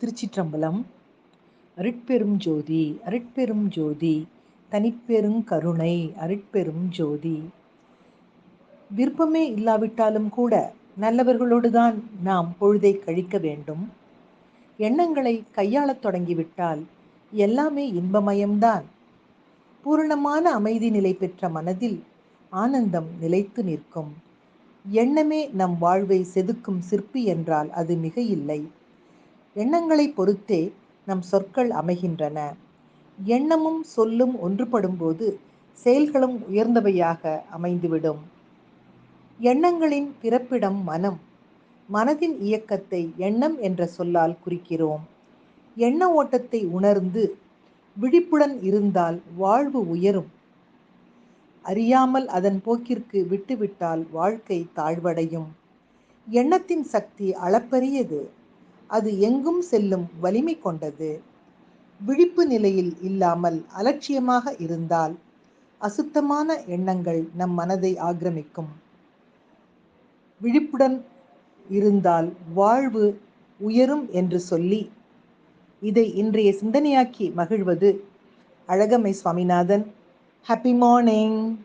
திருச்சிற்றம்பலம். அருட்பெரும் ஜோதி அருட்பெரும் ஜோதி தனிப்பெருங் கருணை அருட்பெரும் ஜோதி. விருப்பமே இல்லாவிட்டாலும் கூட நல்லவர்களோடுதான் நாம் பொழுதை கழிக்க வேண்டும். எண்ணங்களை கையாளத் தொடங்கிவிட்டால் எல்லாமே இன்பமயம்தான். பூரணமான அமைதி நிலை பெற்ற மனதில் ஆனந்தம் நிலைத்து நிற்கும். எண்ணமே நம் வாழ்வை செதுக்கும் சிற்பி என்றால் அது மிக இல்லை. எண்ணங்களை பொறுத்தே நம் சொற்கள் அமைகின்றன. எண்ணமும் சொல்லும் ஒன்றுபடும்போது செயல்களும் உயர்ந்தவையாக அமைந்துவிடும். எண்ணங்களின் பிறப்பிடம் மனம். மனதின் இயக்கத்தை எண்ணம் என்ற சொல்லால் குறிக்கிறோம். எண்ண ஓட்டத்தை உணர்ந்து விழிப்புடன் இருந்தால் வாழ்வு உயரும். அறியாமல் அதன் போக்கிற்கு விட்டுவிட்டால் வாழ்க்கை தாழ்வடையும். எண்ணத்தின் சக்தி அளப்பரியது. அது எங்கும் செல்லும் வலிமை கொண்டது. விழிப்பு நிலையில் இல்லாமல் அலட்சியமாக இருந்தால் அசுத்தமான எண்ணங்கள் நம் மனதை ஆக்கிரமிக்கும். விழிப்புடன் இருந்தால் வாழ்வு உயரும் என்று சொல்லி இதை இன்றைய சிந்தனையாக்கி மகிழ்வது அழகம்மை சுவாமிநாதன். Happy morning.